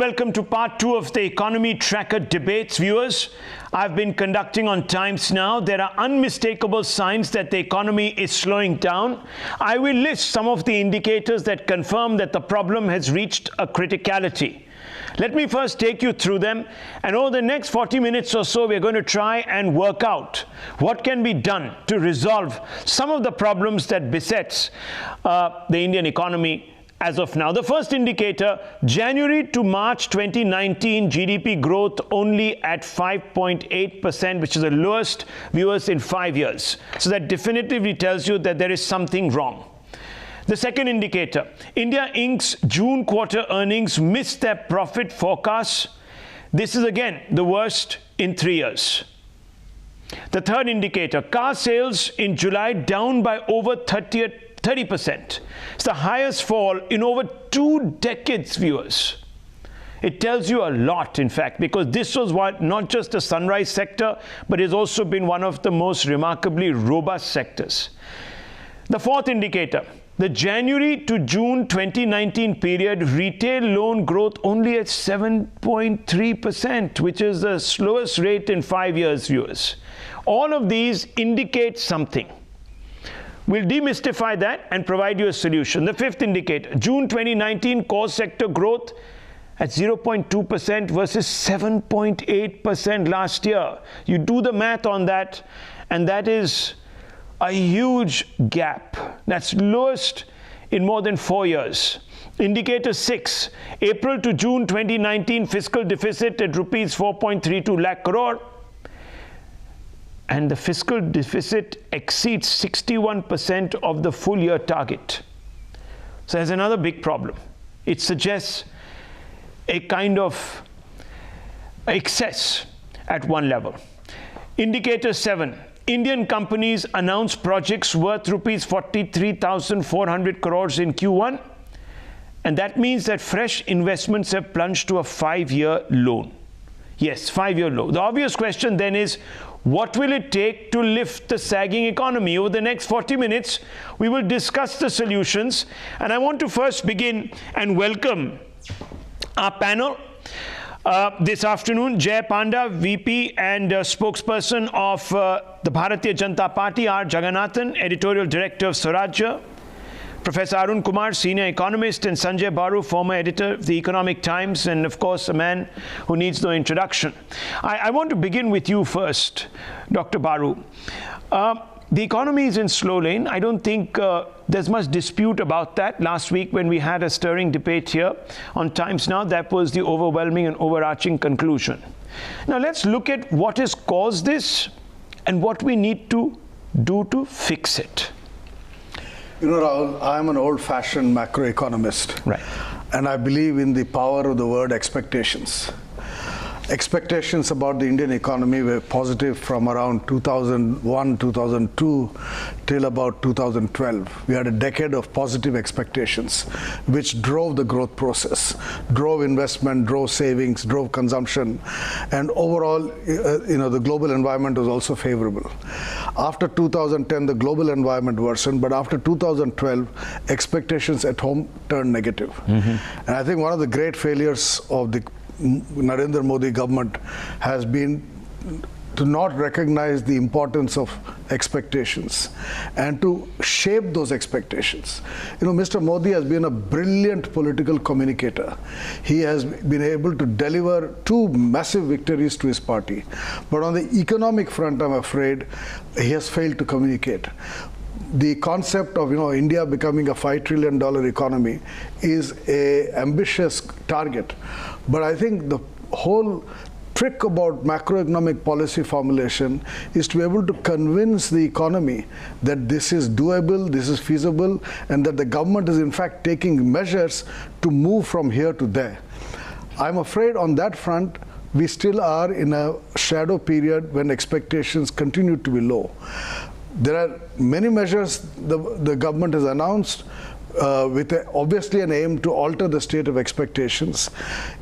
welcome to part 2 of the Economy Tracker debates, viewers. I've been conducting on Times Now. There are unmistakable signs that the economy is slowing down. I will list some of the indicators that confirm that the problem has reached a criticality. Let me first take you through them, and over the next 40 minutes or so, we're going to try and work out what can be done to resolve some of the problems that besets the Indian economy as of now. The first indicator, January to March 2019, GDP growth only at 5.8%, which is the lowest, viewers, in 5 years. So that definitively tells you that there is something wrong. The second indicator, India Inc.'s June quarter earnings missed their profit forecasts. This is again the worst in 3 years. The third indicator, car sales in July down by over 30%. It's the highest fall in over 2 decades, viewers. It tells you a lot, in fact, because this was not just a sunrise sector, but it's also been one of the most remarkably robust sectors. The fourth indicator, the January to June 2019 period, retail loan growth only at 7.3%, which is the slowest rate in 5 years, viewers. All of these indicate something. We'll demystify that and provide you a solution. The fifth indicator, June 2019 core sector growth at 0.2% versus 7.8% last year. You do the math on that, and that is a huge gap. That's lowest in more than 4 years. Indicator 6, April to June 2019 fiscal deficit at rupees 4.32 lakh crore. And the fiscal deficit exceeds 61% of the full year target. So there's another big problem. It suggests a kind of excess at one level. Indicator 7, Indian companies announce projects worth rupees 43,400 crores in Q1. And that means that fresh investments have plunged to a 5-year low. Yes, 5-year low. The obvious question then is, what will it take to lift the sagging economy? Over the next 40 minutes, we will discuss the solutions. And I want to first begin and welcome our panel this afternoon. Panda, VP and spokesperson of the Bharatiya Janata Party, R. Jagannathan, Editorial Director of Swarajya. Professor Arun Kumar, senior economist, and Sanjay Baru, former editor of the Economic Times, and of course a man who needs no introduction. I want to begin with you first, Dr. Baru. The economy is in slow lane. I don't think there's much dispute about that. Last week when we had a stirring debate here on Times Now, that was the overwhelming and overarching conclusion. Now let's look at what has caused this and what we need to do to fix it. You know, Rahul, I'm an old-fashioned macroeconomist. Right. And I believe in the power of the word expectations. Expectations about the Indian economy were positive from around 2001, 2002 till about 2012. We had a decade of positive expectations, which drove the growth process, drove investment, drove savings, drove consumption, and overall, the global environment was also favorable. After 2010, the global environment worsened, but after 2012, expectations at home turned negative. Mm-hmm. And I think one of the great failures of the Narendra Modi government has been to not recognize the importance of expectations and to shape those expectations. You know, Mr. Modi has been a brilliant political communicator. He has been able to deliver 2 massive victories to his party. But on the economic front, I'm afraid, he has failed to communicate. The concept of India becoming a $5 trillion economy is an ambitious target. But I think the whole trick about macroeconomic policy formulation is to be able to convince the economy that this is doable, this is feasible, and that the government is in fact taking measures to move from here to there. I'm afraid on that front, we still are in a shadow period when expectations continue to be low. There are many measures the government has announced with obviously an aim to alter the state of expectations.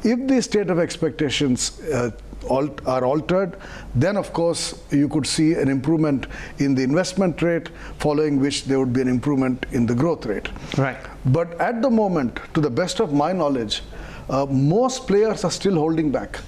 If the state of expectations are altered, then of course you could see an improvement in the investment rate, following which there would be an improvement in the growth rate. Right. But at the moment, to the best of my knowledge, most players are still holding back.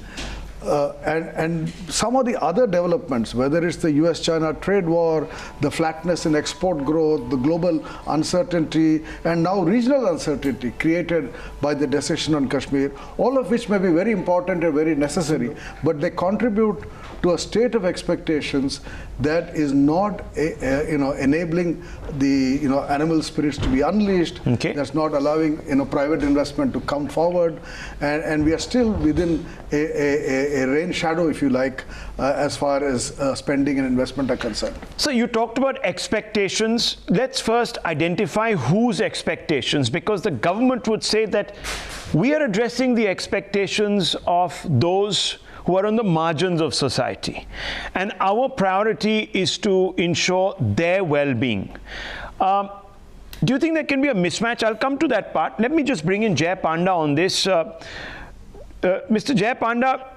And some of the other developments, whether it's the US-China trade war, the flatness in export growth, the global uncertainty, and now regional uncertainty created by the decision on Kashmir, all of which may be very important and very necessary, but they contribute to a state of expectations that is not enabling the animal spirits to be unleashed. Okay. That's not allowing private investment to come forward, and we are still within a rain shadow, if you like, as far as spending and investment are concerned. So you talked about expectations. Let's first identify whose expectations, because the government would say that we are addressing the expectations of those who are on the margins of society, and our priority is to ensure their well-being. Do you think there can be a mismatch? I'll come to that part. Let me just bring in Jay Panda on this. Mr. Jay Panda,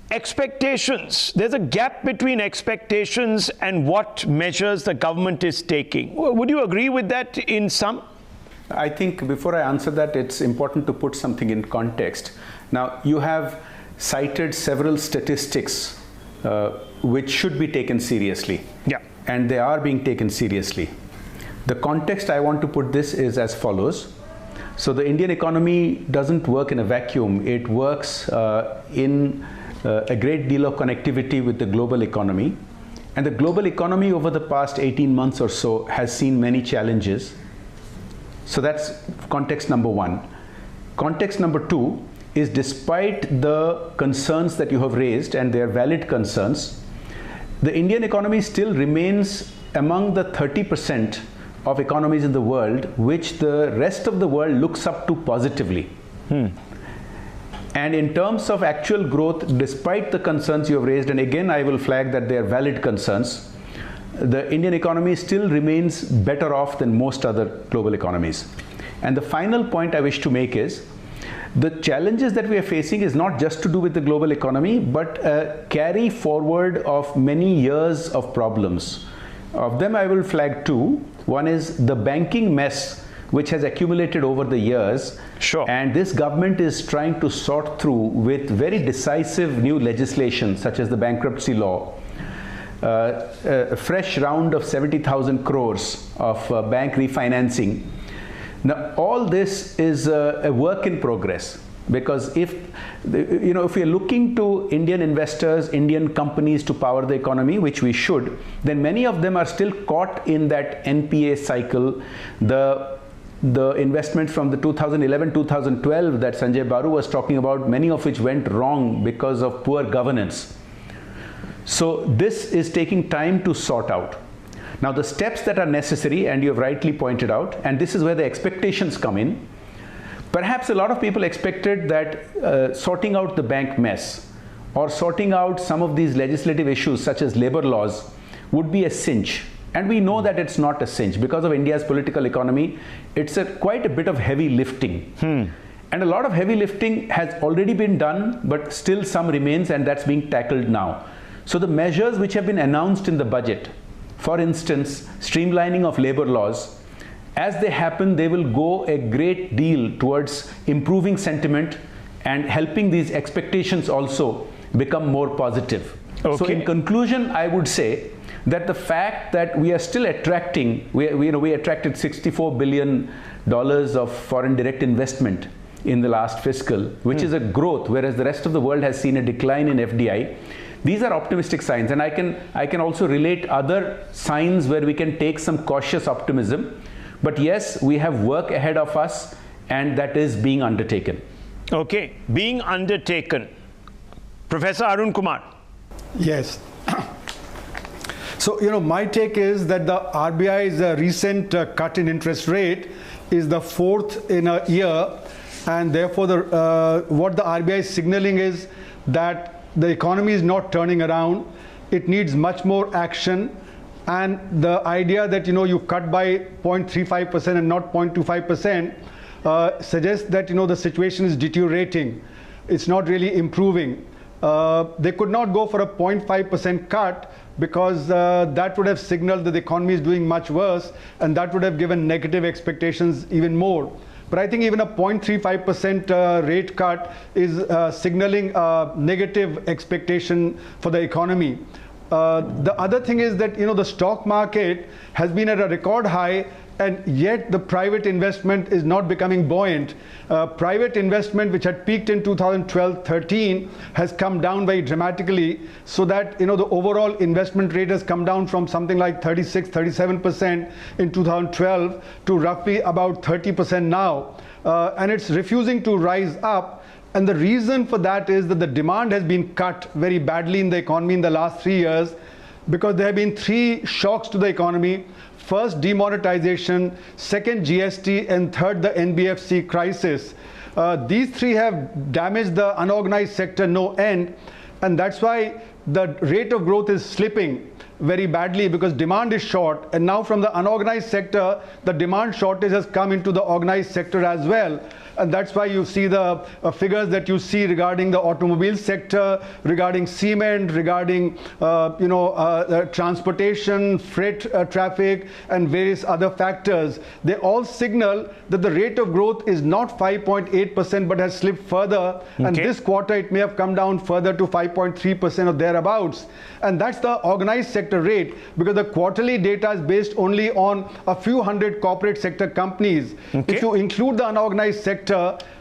expectations. There's a gap between expectations and what measures the government is taking. Would you agree with that in some? I think before I answer that, it's important to put something in context. Now, you have cited several statistics which should be taken seriously. Yeah. And they are being taken seriously. The context I want to put this is as follows. So the Indian economy doesn't work in a vacuum. It works in a great deal of connectivity with the global economy. And the global economy over the past 18 months or so has seen many challenges. So that's context number one. Context number two is, despite the concerns that you have raised, and they are valid concerns, the Indian economy still remains among the 30% of economies in the world which the rest of the world looks up to positively. And in terms of actual growth, despite the concerns you have raised, and again I will flag that they are valid concerns, the Indian economy still remains better off than most other global economies. And the final point I wish to make is, the challenges that we are facing is not just to do with the global economy, but a carry forward of many years of problems. Of them I will flag two. One is the banking mess which has accumulated over the years. Sure. And this government is trying to sort through with very decisive new legislation, such as the bankruptcy law, a fresh round of 70,000 crores of bank refinancing. Now, all this is a work in progress, because if we are looking to Indian investors, Indian companies to power the economy, which we should, then many of them are still caught in that NPA cycle. The investments from the 2011-2012 that Sanjay Baru was talking about, many of which went wrong because of poor governance. So this is taking time to sort out. Now, the steps that are necessary, and you have rightly pointed out, and this is where the expectations come in. Perhaps a lot of people expected that sorting out the bank mess or sorting out some of these legislative issues such as labor laws would be a cinch. And we know that it's not a cinch. Because of India's political economy, it's quite a bit of heavy lifting. And a lot of heavy lifting has already been done, but still some remains, and that's being tackled now. So the measures which have been announced in the budget, for instance, streamlining of labor laws, as they happen, they will go a great deal towards improving sentiment and helping these expectations also become more positive. Okay. So in conclusion, I would say that the fact that we are still attracting, we attracted $64 billion of foreign direct investment in the last fiscal, which is a growth, whereas the rest of the world has seen a decline in FDI. These are optimistic signs, and I can also relate other signs where we can take some cautious optimism. But yes, we have work ahead of us, and that is being undertaken. Okay, being undertaken. Professor Arun Kumar. Yes. So, my take is that the RBI's recent cut in interest rate is the fourth in a year, and therefore what the RBI is signaling is that the economy is not turning around. It needs much more action, and the idea that you cut by 0.35% and not 0.25% suggests that the situation is deteriorating. It's not really improving. They could not go for a 0.5% cut, because that would have signaled that the economy is doing much worse, and that would have given negative expectations even more. but I think even a 0.35% rate cut is signaling a negative expectation for the economy. The other thing is that, the stock market has been at a record high, and yet the private investment is not becoming buoyant. Private investment, which had peaked in 2012-13, has come down very dramatically, so that the overall investment rate has come down from something like 36-37% in 2012 to roughly about 30% now, and it's refusing to rise up. And the reason for that is that the demand has been cut very badly in the economy in the last 3 years, because there have been 3 shocks to the economy. First, demonetization, second, GST, and third, the NBFC crisis. These 3 have damaged the unorganized sector no end, and that's why the rate of growth is slipping very badly, because demand is short, and now from the unorganized sector, the demand shortage has come into the organized sector as well. And that's why you see the figures that you see regarding the automobile sector, regarding cement, regarding transportation, freight traffic, and various other factors. They all signal that the rate of growth is not 5.8% but has slipped further. Okay. And this quarter it may have come down further to 5.3% or thereabouts. And that's the organized sector rate, because the quarterly data is based only on a few hundred corporate sector companies. Okay. If you include the unorganized sector,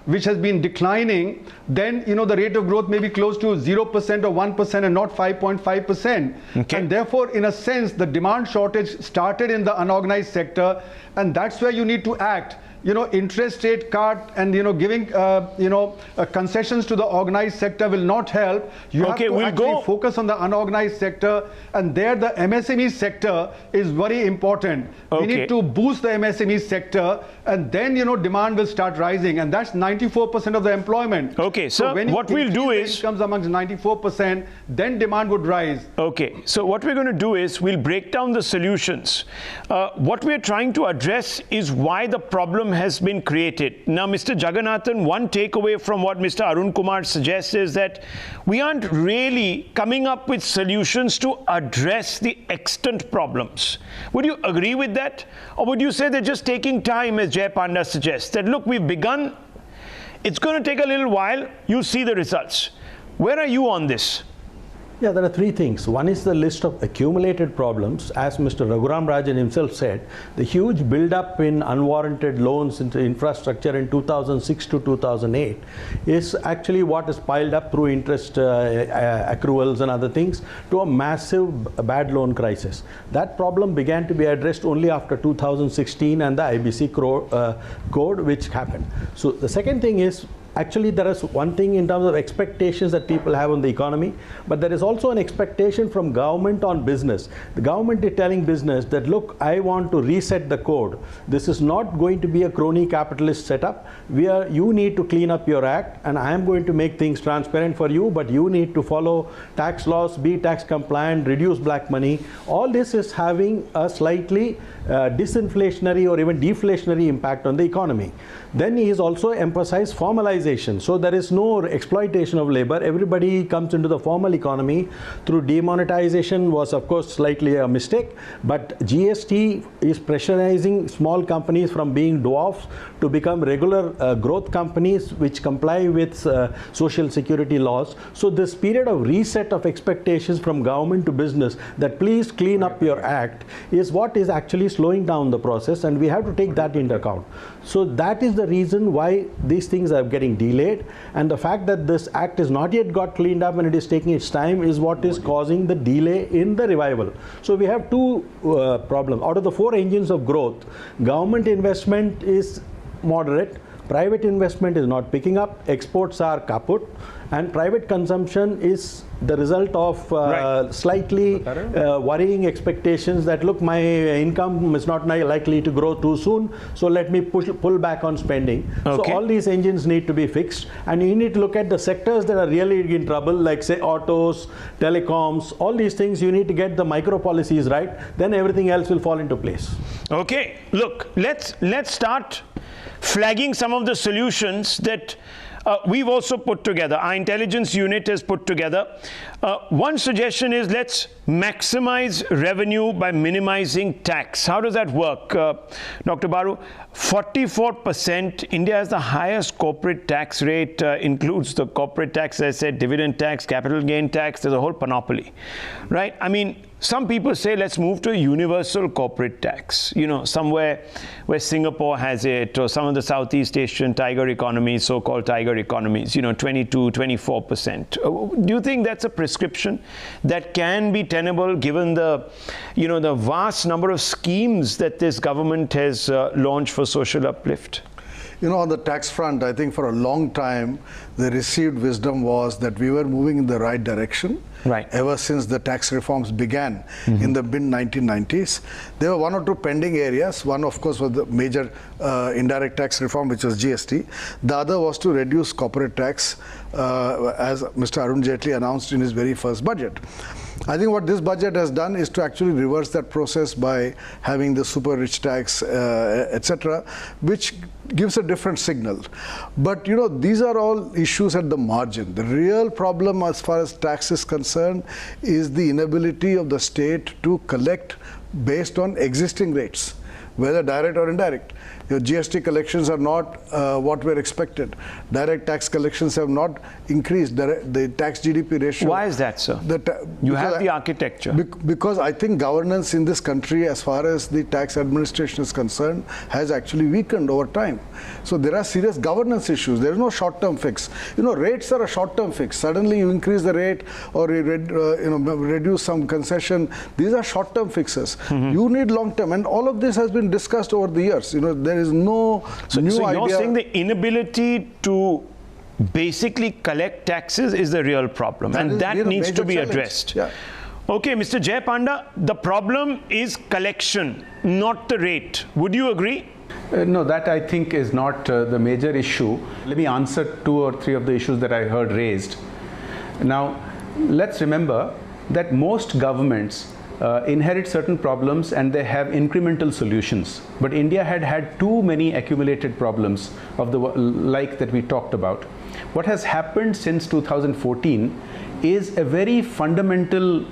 which has been declining, then the rate of growth may be close to 0% or 1% and not 5.5%. Okay. And therefore, in a sense, the demand shortage started in the unorganized sector, and that's where you need to act. Interest rate cut and giving concessions to the organized sector will not help. You have to actually focus on the unorganized sector, and there the MSME sector is very important. Okay. We need to boost the MSME sector, and then demand will start rising, and that's 94% of the employment. Okay, so when what we'll do is incomes amongst 94%, then demand would rise. Okay, so what we're going to do is we'll break down the solutions. What we're trying to address is why the problem has been created. Now, Mr. Jagannathan, one takeaway from what Mr. Arun Kumar suggests is that we aren't really coming up with solutions to address the extant problems. Would you agree with that? Or would you say they're just taking time, as Jay Panda suggests, that look, we've begun, it's going to take a little while, you'll see the results. Where are you on this? Yeah, there are 3 things. One is the list of accumulated problems. As Mr. Raghuram Rajan himself said, the huge build-up in unwarranted loans into infrastructure in 2006 to 2008 is actually what is piled up through interest accruals and other things to a massive bad loan crisis. That problem began to be addressed only after 2016 and the IBC code which happened. So the second thing is, actually, there is one thing in terms of expectations that people have on the economy, but there is also an expectation from government on business. The government is telling business that, look, I want to reset the code. This is not going to be a crony capitalist setup. You need to clean up your act, and I am going to make things transparent for you, but you need to follow tax laws, be tax compliant, reduce black money. All this is having a slightly disinflationary or even deflationary impact on the economy. Then he has also emphasized formalization. So there is no exploitation of labor. Everybody comes into the formal economy through demonetization was of course slightly a mistake, but GST is pressurizing small companies from being dwarfs to become regular growth companies which comply with social security laws. So this period of reset of expectations from government to business that please clean up your act is what is actually slowing down the process, and we have to take that into account. So that is the reason why these things are getting delayed, and the fact that this act is not yet got cleaned up and it is taking its time is what is causing the delay in the revival. So we have 2 problems. Out of the 4 engines of growth, government investment is moderate, private investment is not picking up, exports are kaput, and private consumption is the result of slightly worrying expectations that, look, my income is not likely to grow too soon, so let me pull back on spending. Okay. So all these engines need to be fixed, and you need to look at the sectors that are really in trouble, like say autos, telecoms, all these things. You need to get the micro policies right, then everything else will fall into place. Okay, look, let's start flagging some of the solutions that we've also put together, our intelligence unit has put together. One suggestion is let's maximize revenue by minimizing tax. How does that work, Dr. Baru? 44%. India has the highest corporate tax rate, includes the corporate tax, as I said, dividend tax, capital gain tax. There's a whole panoply, right? I mean, some people say let's move to a universal corporate tax, you know, somewhere where Singapore has it, or some of the Southeast Asian tiger economies, so-called tiger economies, you know, 22, 24%. Do you think that's a prescription that can be tenable given the, you know, the vast number of schemes that this government has launched for social uplift? You know, on the tax front, I think for a long time, the received wisdom was that we were moving in the right direction. Right. Ever since the tax reforms began in the mid-1990s. There were one or two pending areas. One, of course, was the major indirect tax reform, which was GST. The other was to reduce corporate tax, as Mr. Arun Jaitley announced in his very first budget. I think what this budget has done is to actually reverse that process by having the super rich tax, etc., which gives a different signal. But you know, these are all issues at the margin. The real problem as far as tax is concerned is the inability of the state to collect based on existing rates, whether direct or indirect. Your GST collections are not what were expected. Direct tax collections have not increased. The tax GDP ratio. Why is that, sir? You have the architecture. Because I think governance in this country, as far as the tax administration is concerned, has actually weakened over time. So there are serious governance issues. There is no short-term fix. You know, rates are a short-term fix. Suddenly you increase the rate or you reduce some concession. These are short-term fixes. You need long-term, and all of this has been discussed over the years. You know, there is no new idea. So you're saying the inability to basically collect taxes is the real problem, and that needs to be addressed. Yeah. Okay, Mr. Jay Panda, the problem is collection, not the rate. Would you agree? No, that I think is not the major issue. Let me answer 2 or 3 of the issues that I heard raised. Now, let's remember that most governments inherit certain problems and they have incremental solutions. But India had too many accumulated problems of the like that we talked about. What has happened since 2014 is a very fundamental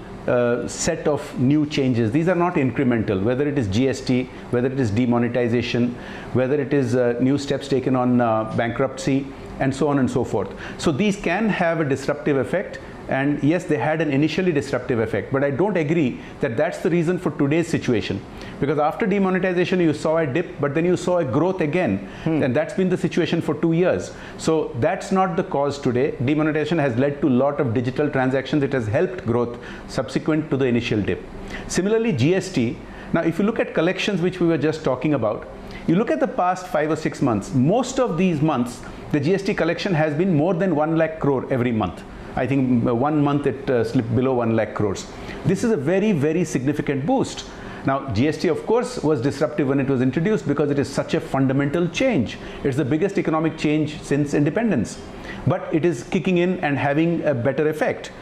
set of new changes. These are not incremental, whether it is GST, whether it is demonetization, whether it is new steps taken on bankruptcy, and so on and so forth. So these can have a disruptive effect. And yes, they had an initially disruptive effect, but I don't agree that that's the reason for today's situation. Because after demonetization, you saw a dip, but then you saw a growth again. And that's been the situation for 2 years. So that's not the cause today. Demonetization has led to a lot of digital transactions. It has helped growth subsequent to the initial dip. Similarly, GST. Now, if you look at collections, which we were just talking about, you look at the past 5 or 6 months, most of these months, the GST collection has been more than 1 lakh crore every month. I think 1 month it slipped below 1 lakh crores. This is a very, very significant boost. Now, GST, of course, was disruptive when it was introduced because it is such a fundamental change. It's the biggest economic change since independence. But it is kicking in and having a better effect.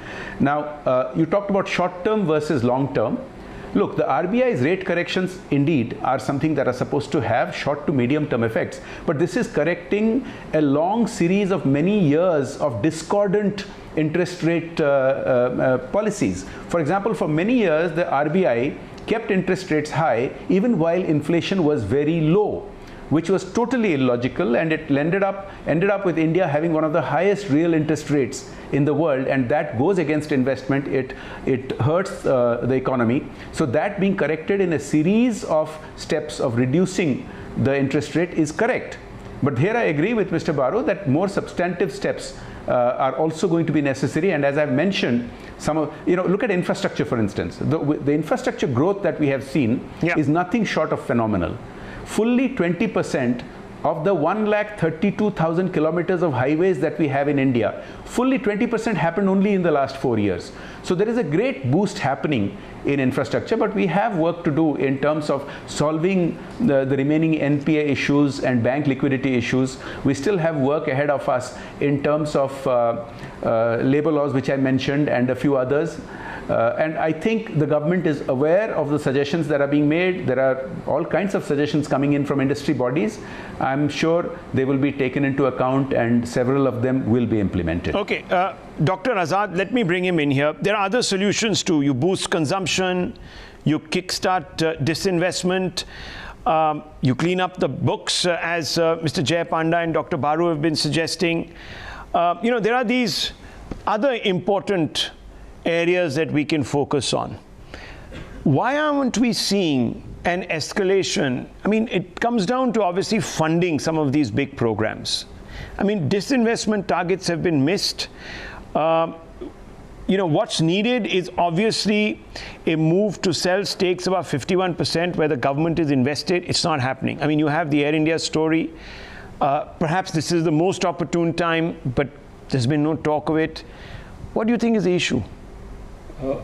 Now, you talked about short-term versus long-term. Look, the RBI's rate corrections indeed are something that are supposed to have short to medium term effects, but this is correcting a long series of many years of discordant interest rate policies. For example, for many years, the RBI kept interest rates high even while inflation was very low, which was totally illogical, and it ended up with India having one of the highest real interest rates in the world, and that goes against investment. It hurts the economy. So that being corrected in a series of steps of reducing the interest rate is correct. But here I agree with Mr. Baru that more substantive steps are also going to be necessary. And as I've mentioned, look at infrastructure, for instance. The infrastructure growth that we have seen is nothing short of phenomenal. Fully 20% of the 1,32,000 kilometers of highways that we have in India, fully 20% happened only in the last 4 years. So there is a great boost happening in infrastructure, but we have work to do in terms of solving the remaining NPA issues and bank liquidity issues. We still have work ahead of us in terms of labor laws, which I mentioned, and a few others. And I think the government is aware of the suggestions that are being made. There are all kinds of suggestions coming in from industry bodies. I'm sure they will be taken into account and several of them will be implemented. Okay, Dr. Azad, let me bring him in here. There are other solutions too. You boost consumption, you kickstart disinvestment, you clean up the books, as Mr. Jay Panda and Dr. Baru have been suggesting. There are these other important areas that we can focus on. Why aren't we seeing an escalation? I mean, it comes down to obviously funding some of these big programs. I mean, disinvestment targets have been missed. What's needed is obviously a move to sell stakes about 51% where the government is invested. It's not happening. I mean, you have the Air India story. Perhaps this is the most opportune time, but there's been no talk of it. What do you think is the issue?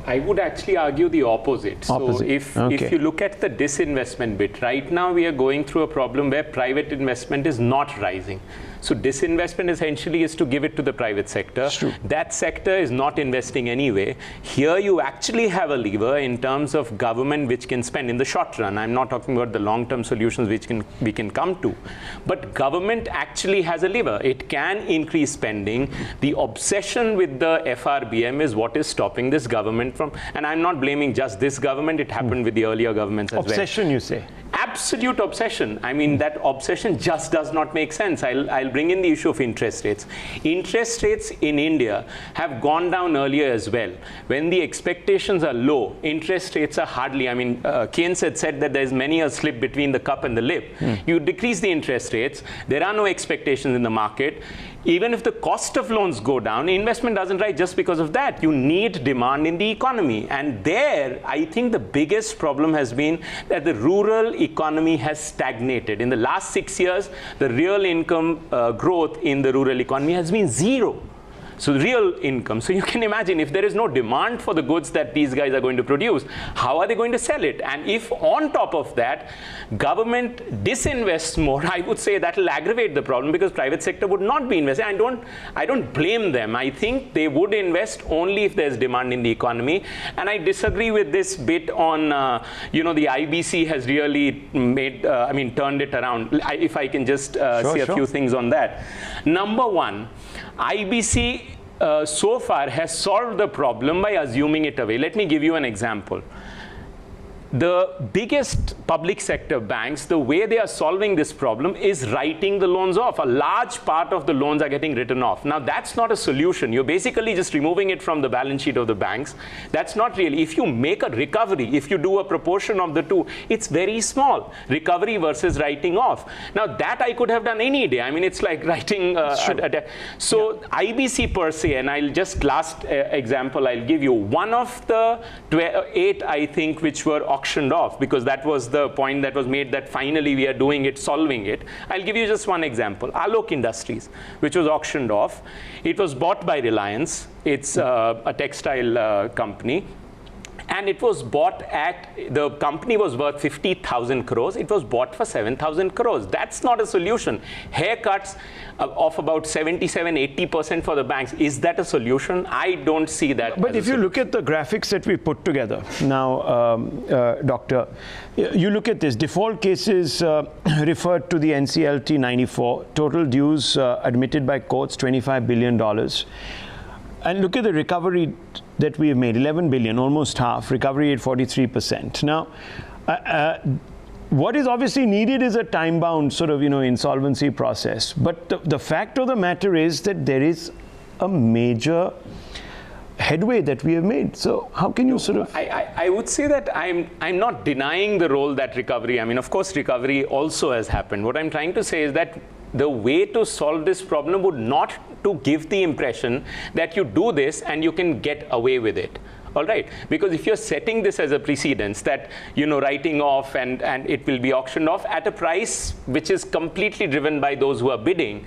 I would actually argue the opposite. So if you look at the disinvestment bit, right now we are going through a problem where private investment is not rising. So disinvestment essentially is to give it to the private sector. That sector is not investing anyway. Here you actually have a lever in terms of government which can spend in the short run. I'm not talking about the long-term solutions which we can come to. But government actually has a lever. It can increase spending. The obsession with the FRBM is what is stopping this government from, and I'm not blaming just this government, it happened with the earlier governments as well. Obsession, you say? Absolute obsession. I mean, that obsession just does not make sense. I'll bring in the issue of interest rates. Interest rates in India have gone down earlier as well. When the expectations are low, interest rates are hardly, I mean, Keynes had said that there's many a slip between the cup and the lip. You decrease the interest rates, there are no expectations in the market. Even if the cost of loans go down, investment doesn't rise just because of that. You need demand in the economy. And there, I think the biggest problem has been that the rural economy has stagnated. In the last 6 years, the real income growth in the rural economy has been zero. So real income. So you can imagine if there is no demand for the goods that these guys are going to produce, how are they going to sell it? And if on top of that, government disinvests more, I would say that will aggravate the problem because private sector would not be investing. I don't blame them. I think they would invest only if there's demand in the economy. And I disagree with this bit on, the IBC has really made, turned it around. If I can just say a few things on that. Number one, IBC so far has solved the problem by assuming it away. Let me give you an example. The biggest public sector banks, the way they are solving this problem is writing the loans off. A large part of the loans are getting written off. Now, that's not a solution. You're basically just removing it from the balance sheet of the banks. That's not really. If you make a recovery, if you do a proportion of the two, it's very small. Recovery versus writing off. Now, that I could have done any day. I mean, it's like writing So IBC per se, and I'll just last example I'll give you. One of the 8, I think, which were auctioned off, because that was the point that was made that finally we are doing it, solving it. I'll give you just one example. Alok Industries, which was auctioned off. It was bought by Reliance. It's a textile company. And it was bought the company was worth 50,000 crores. It was bought for 7,000 crores. That's not a solution. Haircuts of about 77-80% for the banks. Is that a solution? I don't see that. But if you look at the graphics that we put together now, Doctor, you look at this. Default cases referred to the NCLT 94. Total dues admitted by courts, $25 billion. And look at the recovery that we have made, 11 billion, almost half, recovery at 43%. Now, what is obviously needed is a time-bound sort of, insolvency process. But the fact of the matter is that there is a major headway that we have made. So how can you sort of... I would say that I'm not denying the role that recovery, of course, recovery also has happened. What I'm trying to say is that the way to solve this problem would not to give the impression that you do this and you can get away with it. All right, because if you're setting this as a precedence that, writing off and it will be auctioned off at a price which is completely driven by those who are bidding,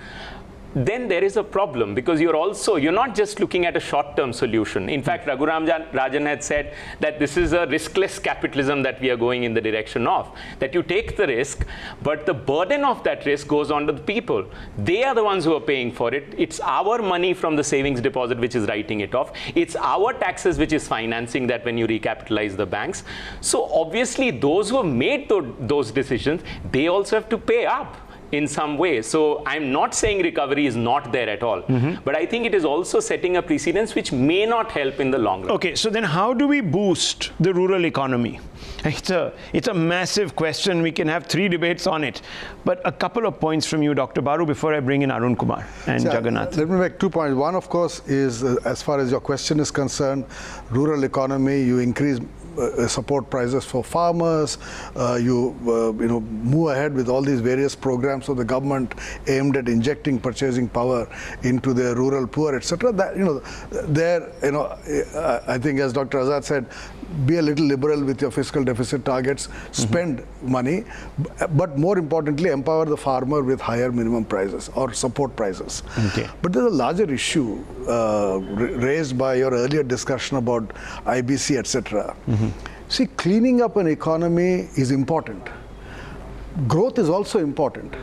then there is a problem, because you're not just looking at a short-term solution. In fact, Raghuram Rajan had said that this is a riskless capitalism that we are going in the direction of, that you take the risk, but the burden of that risk goes on to the people. They are the ones who are paying for it. It's our money from the savings deposit which is writing it off. It's our taxes which is financing that when you recapitalize the banks. So obviously those who have made those decisions, they also have to pay up in some way. So I'm not saying recovery is not there at all, but I think it is also setting a precedence which may not help in the long run. Okay, so then how do we boost the rural economy? It's a massive question. We can have 3 debates on it. But a couple of points from you, Dr. Baru, before I bring in Arun Kumar and Jagannath. Let me make 2 points. One, of course, is as far as your question is concerned, rural economy, you increase support prices for farmers, you move ahead with all these various programs of the government aimed at injecting purchasing power into the rural poor, etc. That I think, as Dr. Azad said, be a little liberal with your fiscal deficit targets, spend money, but more importantly, empower the farmer with higher minimum prices or support prices. Okay. But there's a larger issue raised by your earlier discussion about IBC, etc. See, cleaning up an economy is important. Growth is also important.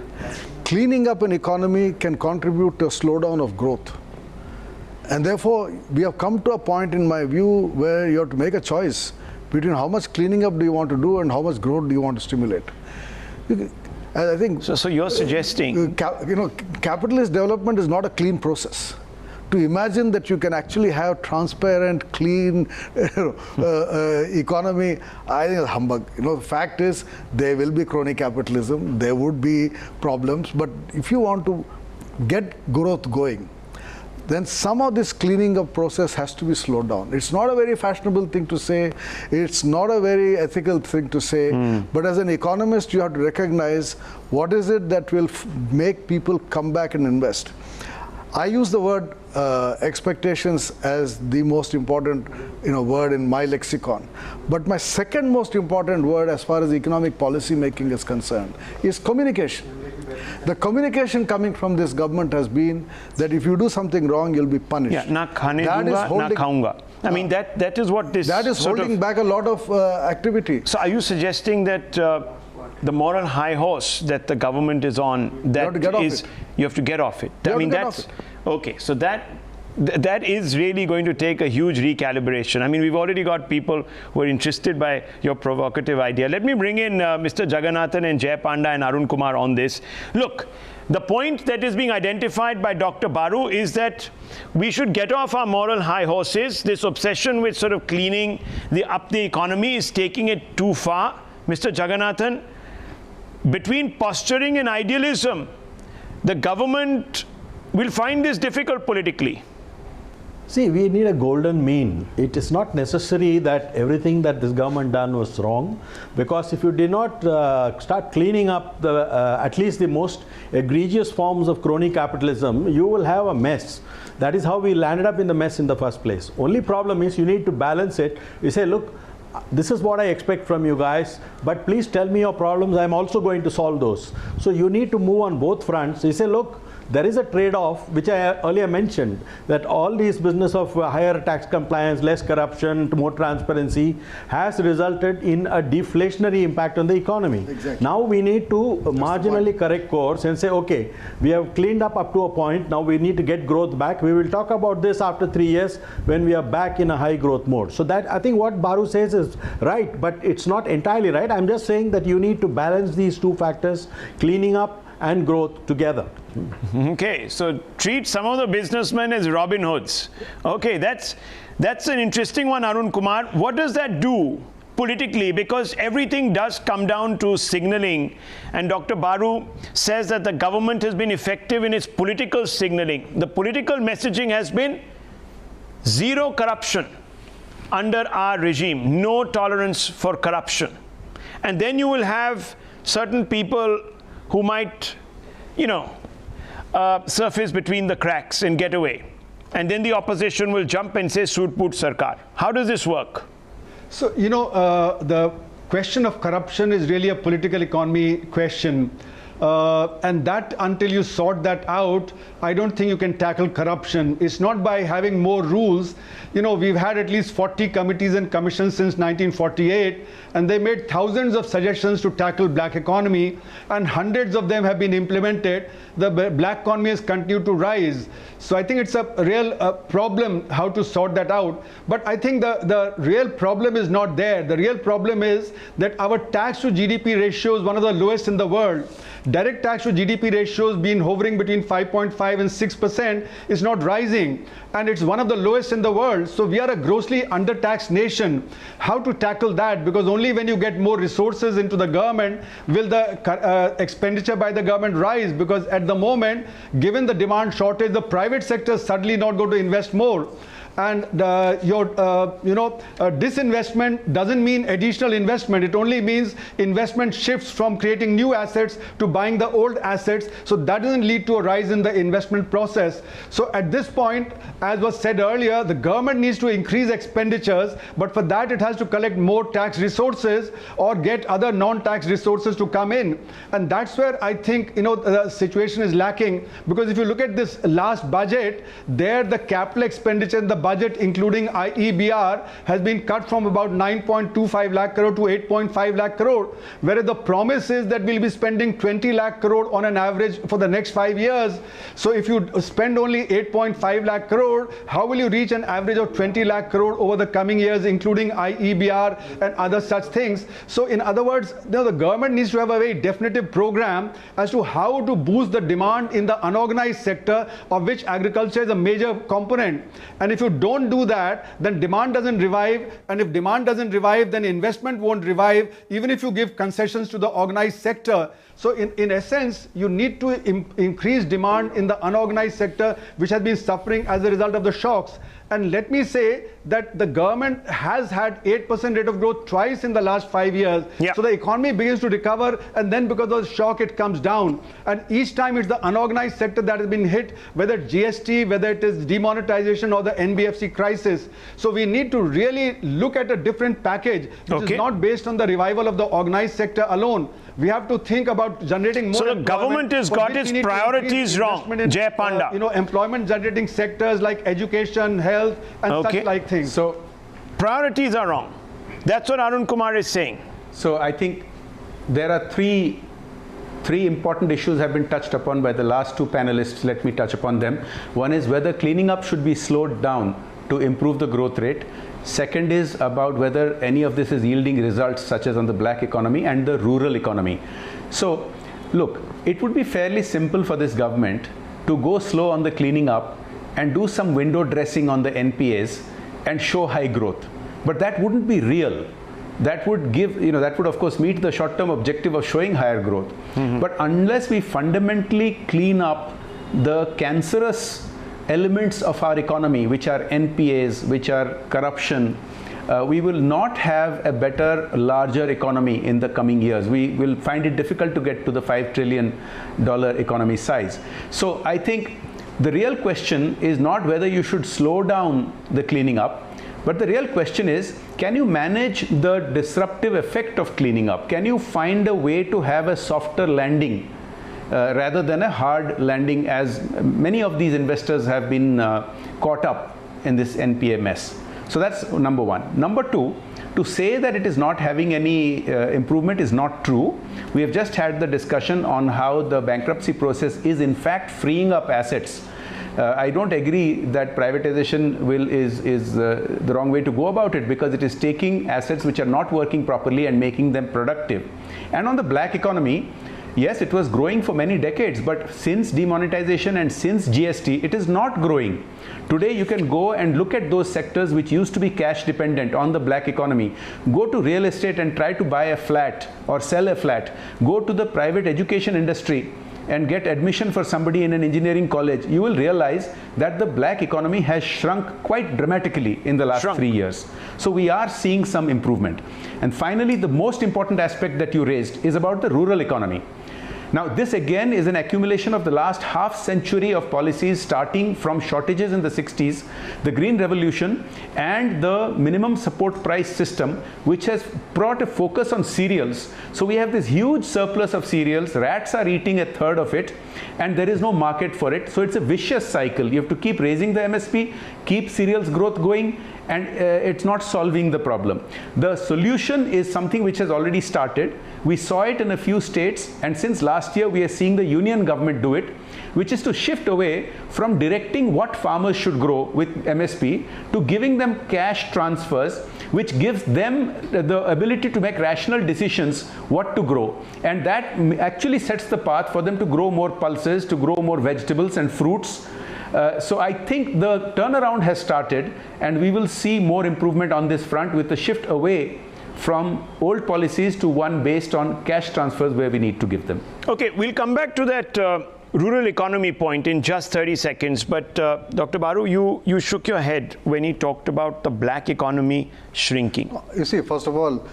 Cleaning up an economy can contribute to a slowdown of growth. And therefore, we have come to a point, in my view, where you have to make a choice between how much cleaning up do you want to do and how much growth do you want to stimulate. I think. So you're suggesting, capitalist development is not a clean process. To imagine that you can actually have transparent, clean economy, I think is humbug. The fact is, there will be crony capitalism, there would be problems, but if you want to get growth going, then some of this cleaning up process has to be slowed down. It's not a very fashionable thing to say, it's not a very ethical thing to say, but as an economist, you have to recognize what is it that will make people come back and invest. I use the word expectations as the most important word in my lexicon. But my second most important word as far as economic policy making is concerned is communication. The communication coming from this government has been that if you do something wrong, you'll be punished. Yeah, na khane dunga, na khaunga. I mean, that is what this. That is holding back a lot of activity. So are you suggesting that the moral high horse that the government is on, you have to get off it? I mean, that's okay. So that is really going to take a huge recalibration. I mean, we've already got people who are interested by your provocative idea. Let me bring in Mr. Jagannathan and Jay Panda and Arun Kumar on this. Look, the point that is being identified by Dr. Baru is that we should get off our moral high horses. This obsession with sort of cleaning up the economy is taking it too far. Mr. Jagannathan, between posturing and idealism, the government will find this difficult politically. See, we need a golden mean. It is not necessary that everything that this government done was wrong, because if you did not start cleaning up at least the most egregious forms of crony capitalism, you will have a mess. That is how we landed up in the mess in the first place. Only problem is you need to balance it. You say, look, this is what I expect from you guys, but please tell me your problems. I'm also going to solve those. So you need to move on both fronts. You say, look, there is a trade-off, which I earlier mentioned, that all these business of higher tax compliance, less corruption, more transparency has resulted in a deflationary impact on the economy. Exactly. Now we need to marginally correct course and say, okay, we have cleaned up to a point, now we need to get growth back. We will talk about this after 3 years when we are back in a high growth mode. So that, I think what Baru says is right, but it's not entirely right. I'm just saying that you need to balance these two factors, cleaning up and growth together. Okay, so treat some of the businessmen as Robin Hoods. Okay, that's an interesting one, Arun Kumar. What does that do politically? Because everything does come down to signaling, and Dr. Baru says that the government has been effective in its political signaling. The political messaging has been zero corruption under our regime, no tolerance for corruption. And then you will have certain people who might, surface between the cracks and get away. And then the opposition will jump and say, Soot Poot Sarkar. How does this work? So, the question of corruption is really a political economy question. And that, until you sort that out, I don't think you can tackle corruption. It's not by having more rules. You know, we've had at least 40 committees and commissions since 1948, and they made thousands of suggestions to tackle black economy, and hundreds of them have been implemented. The black economy has continued to rise. So I think it's a real problem how to sort that out. But I think the real problem is not there. The real problem is that our tax to GDP ratio is one of the lowest in the world. Direct tax to GDP ratios been hovering between 5.5 and 6%, is not rising, and it's one of the lowest in the world. So we are a grossly undertaxed nation. How to tackle that? Because only when you get more resources into the government will the expenditure by the government rise, because at the moment, given the demand shortage, the private sector is suddenly not going to invest more. And disinvestment doesn't mean additional investment. It only means investment shifts from creating new assets to buying the old assets. So that doesn't lead to a rise in the investment process. So at this point, as was said earlier, the government needs to increase expenditures, but for that it has to collect more tax resources or get other non-tax resources to come in. And that's where I think the situation is lacking, because if you look at this last budget, there the capital expenditure in the budget, including IEBR, has been cut from about 9.25 lakh crore to 8.5 lakh crore, whereas the promise is that we'll be spending 20 lakh crore on an average for the next 5 years. So if you spend only 8.5 lakh crore, how will you reach an average of 20 lakh crore over the coming years, including IEBR and other such things? So in other words, the government needs to have a very definitive program as to how to boost the demand in the unorganized sector, of which agriculture is a major component. And if you don't do that, then demand doesn't revive, and if demand doesn't revive, then investment won't revive, even if you give concessions to the organized sector. So in essence, you need to increase demand in the unorganized sector, which has been suffering as a result of the shocks. And let me say that the government has had 8% rate of growth twice in the last 5 years. Yep. So the economy begins to recover, and then because of the shock, it comes down. And each time it's the unorganized sector that has been hit, whether GST, whether it is demonetization or the NBFC crisis. So we need to really look at a different package, which is not based on the revival of the organized sector alone. We have to think about generating more. So the government has got its priorities wrong, Jay Panda. Employment generating sectors like education, health, and such like things. So priorities are wrong. That's what Arun Kumar is saying. So I think there are three important issues have been touched upon by the last two panelists. Let me touch upon them. One is whether cleaning up should be slowed down to improve the growth rate. Second is about whether any of this is yielding results, such as on the black economy and the rural economy. So look, it would be fairly simple for this government to go slow on the cleaning up and do some window dressing on the NPAs and show high growth. But that wouldn't be real. That would give, that would of course meet the short-term objective of showing higher growth. But unless we fundamentally clean up the cancerous elements of our economy, which are NPAs, which are corruption, we will not have a better, larger economy in the coming years. We will find it difficult to get to the $5 trillion economy size. So I think the real question is not whether you should slow down the cleaning up, but the real question is, can you manage the disruptive effect of cleaning up? Can you find a way to have a softer landing rather than a hard landing, as many of these investors have been caught up in this NPA mess? So that's number one. Number two, to say that it is not having any improvement is not true. We have just had the discussion on how the bankruptcy process is in fact freeing up assets. I don't agree that privatization is the wrong way to go about it, because it is taking assets which are not working properly and making them productive. And on the black economy, yes, it was growing for many decades, but since demonetization and since GST, it is not growing. Today, you can go and look at those sectors which used to be cash dependent on the black economy. Go to real estate and try to buy a flat or sell a flat. Go to the private education industry and get admission for somebody in an engineering college. You will realize that the black economy has shrunk quite dramatically in the last 3 years. So we are seeing some improvement. And finally, the most important aspect that you raised is about the rural economy. Now, this again is an accumulation of the last half century of policies, starting from shortages in the 60s, the Green Revolution, and the minimum support price system, which has brought a focus on cereals. So we have this huge surplus of cereals, rats are eating a third of it, and there is no market for it. So it's a vicious cycle. You have to keep raising the MSP, keep cereals growth going, and it's not solving the problem. The solution is something which has already started. We saw it in a few states, and since last year we are seeing the union government do it, which is to shift away from directing what farmers should grow with MSP to giving them cash transfers, which gives them the ability to make rational decisions what to grow. And that actually sets the path for them to grow more pulses, to grow more vegetables and fruits. So I think the turnaround has started, and we will see more improvement on this front with the shift away from old policies to one based on cash transfers where we need to give them. Okay, we'll come back to that rural economy point in just 30 seconds. But Dr. Baru, you shook your head when he talked about the black economy shrinking. You see, first of all,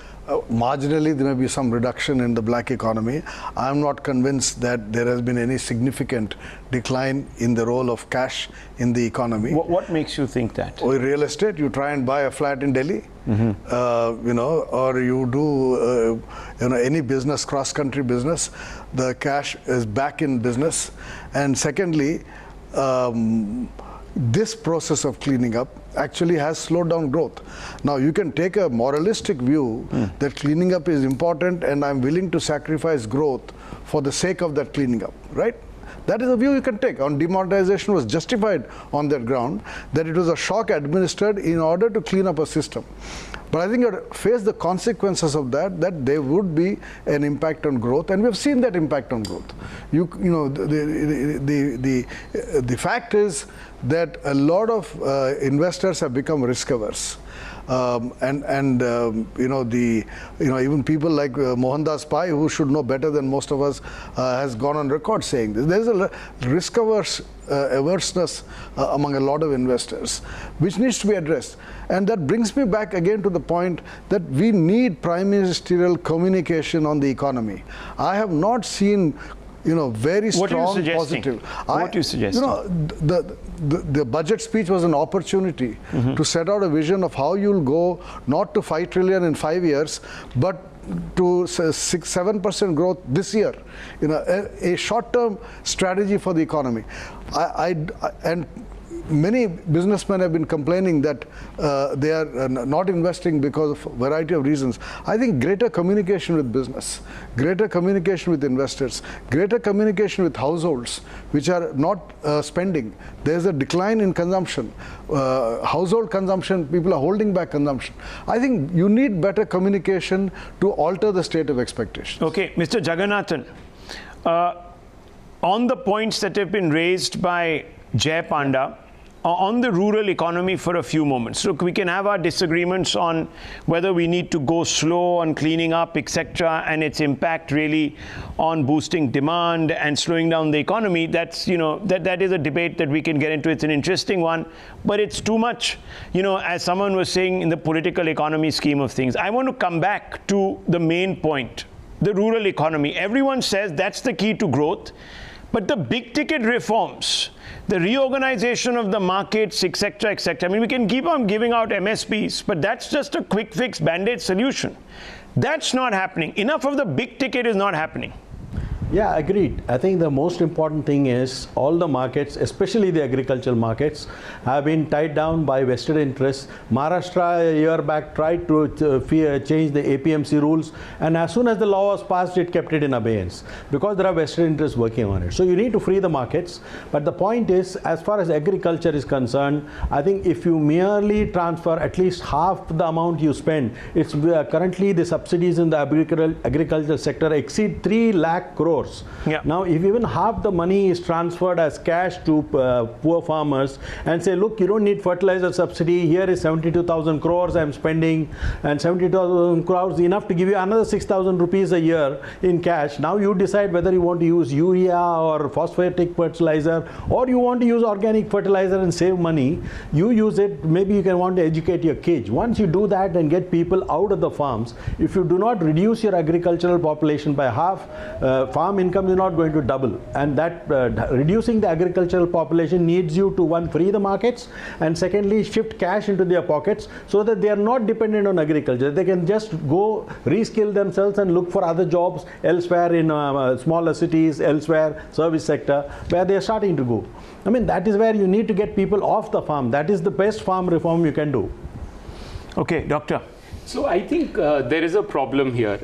marginally there may be some reduction in the black economy. I'm not convinced that there has been any significant decline in the role of cash in the economy. What makes you think that? Or real estate, you try and buy a flat in Delhi, or you do any business, cross-country business, the cash is back in business. And secondly, this process of cleaning up actually has slowed down growth. Now, you can take a moralistic view that cleaning up is important and I'm willing to sacrifice growth for the sake of that cleaning up, right? That is a view you can take. On demonetization was justified on that ground, that it was a shock administered in order to clean up a system. But I think you have to face the consequences of that there would be an impact on growth, and we have seen that impact on growth. The fact is that a lot of investors have become risk averse. Even people like Mohandas Pai, who should know better than most of us, has gone on record saying this. There is a risk averseness among a lot of investors, which needs to be addressed. And that brings me back again to the point that we need prime ministerial communication on the economy. I have not seen very strong positive. What are you suggesting? The budget speech was an opportunity to set out a vision of how you'll go not to 5 trillion in 5 years, but to 6-7% growth this year. A short-term strategy for the economy. And many businessmen have been complaining that they are not investing because of a variety of reasons. I think greater communication with business, greater communication with investors, greater communication with households which are not spending. There's a decline in consumption. Household consumption, people are holding back consumption. I think you need better communication to alter the state of expectations. Okay, Mr. Jagannathan, on the points that have been raised by Jay Panda, on the rural economy for a few moments. Look, we can have our disagreements on whether we need to go slow on cleaning up, etc., and its impact really on boosting demand and slowing down the economy. That's, that is a debate that we can get into. It's an interesting one, but it's too much, as someone was saying, in the political economy scheme of things. I want to come back to the main point, the rural economy. Everyone says that's the key to growth, but the big ticket reforms, the reorganization of the markets, etc., etc. I mean, we can keep on giving out MSPs, but that's just a quick fix Band-Aid solution. That's not happening. Enough of the big ticket is not happening. Yeah, agreed. I think the most important thing is all the markets, especially the agricultural markets, have been tied down by vested interests. Maharashtra a year back tried to change the APMC rules, and as soon as the law was passed, it kept it in abeyance because there are vested interests working on it. So you need to free the markets. But the point is, as far as agriculture is concerned, I think if you merely transfer at least half the amount you spend, it's currently the subsidies in the agricultural sector exceed 3 lakh crores. Yeah. Now, if even half the money is transferred as cash to poor farmers and say, look, you don't need fertilizer subsidy, here is 72,000 crores I'm spending, and 72,000 crores enough to give you another 6,000 rupees a year in cash. Now you decide whether you want to use urea or phosphatic fertilizer, or you want to use organic fertilizer and save money. You use it, maybe you can want to educate your kids. Once you do that and get people out of the farms, if you do not reduce your agricultural population by half, farm farm income is not going to double, and that reducing the agricultural population needs you to, one, free the markets, and secondly, shift cash into their pockets so that they are not dependent on agriculture. They can just go reskill themselves and look for other jobs elsewhere in smaller cities, elsewhere, service sector, where they are starting to go. I mean, that is where you need to get people off the farm. That is the best farm reform you can do. Okay, Doctor. So I think there is a problem here.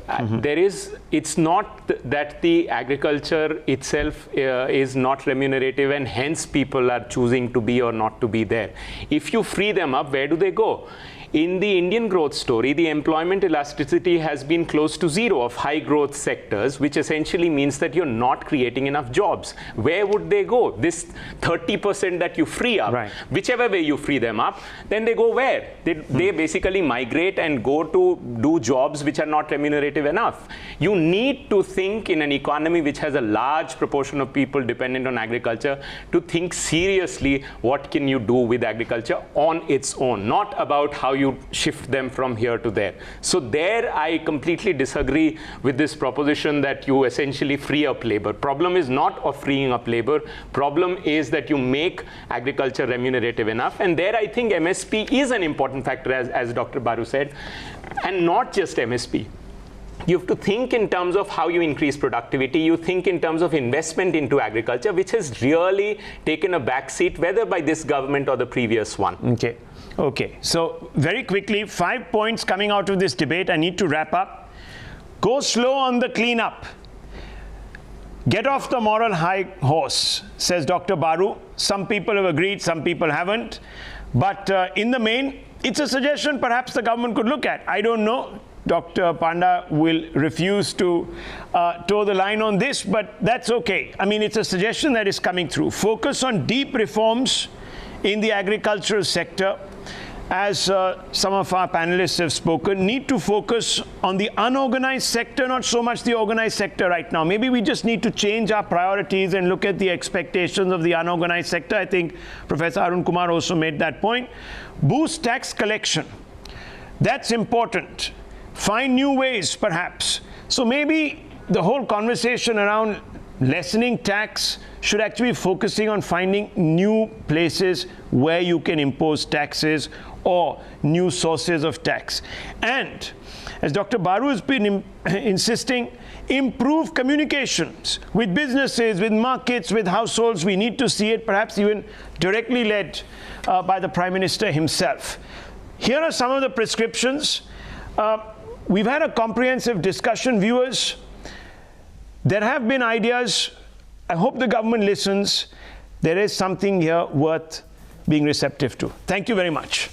It's not that the agriculture itself is not remunerative and hence people are choosing to be or not to be there. If you free them up, where do they go? In the Indian growth story, the employment elasticity has been close to zero of high growth sectors, which essentially means that you're not creating enough jobs. Where would they go? This 30% that you free up, right, whichever way you free them up, then they go where? They basically migrate and go to do jobs which are not remunerative enough. You need to think in an economy which has a large proportion of people dependent on agriculture to think seriously what can you do with agriculture on its own, not about how you shift them from here to there. So there I completely disagree with this proposition that you essentially free up labor. Problem is not of freeing up labor. Problem is that you make agriculture remunerative enough. And there I think MSP is an important factor, as Dr. Baru said, and not just MSP. You have to think in terms of how you increase productivity. You think in terms of investment into agriculture, which has really taken a backseat, whether by this government or the previous one. Okay. Okay. So very quickly, 5 points coming out of this debate. I need to wrap up. Go slow on the cleanup. Get off the moral high horse, says Dr. Baru. Some people have agreed, some people haven't. But in the main, it's a suggestion perhaps the government could look at. I don't know. Dr. Panda will refuse to toe the line on this, but that's okay. I mean, it's a suggestion that is coming through. Focus on deep reforms in the agricultural sector. As some of our panelists have spoken, need to focus on the unorganized sector, not so much the organized sector right now. Maybe we just need to change our priorities and look at the expectations of the unorganized sector. I think Professor Arun Kumar also made that point. Boost tax collection. That's important. Find new ways, perhaps. So maybe the whole conversation around lessening tax should actually be focusing on finding new places where you can impose taxes or new sources of tax. And as Dr. Baru has been insisting, improve communications with businesses, with markets, with households. We need to see it, perhaps even directly led by the Prime Minister himself. Here are some of the prescriptions. We've had a comprehensive discussion, viewers. There have been ideas. I hope the government listens. There is something here worth being receptive to. Thank you very much.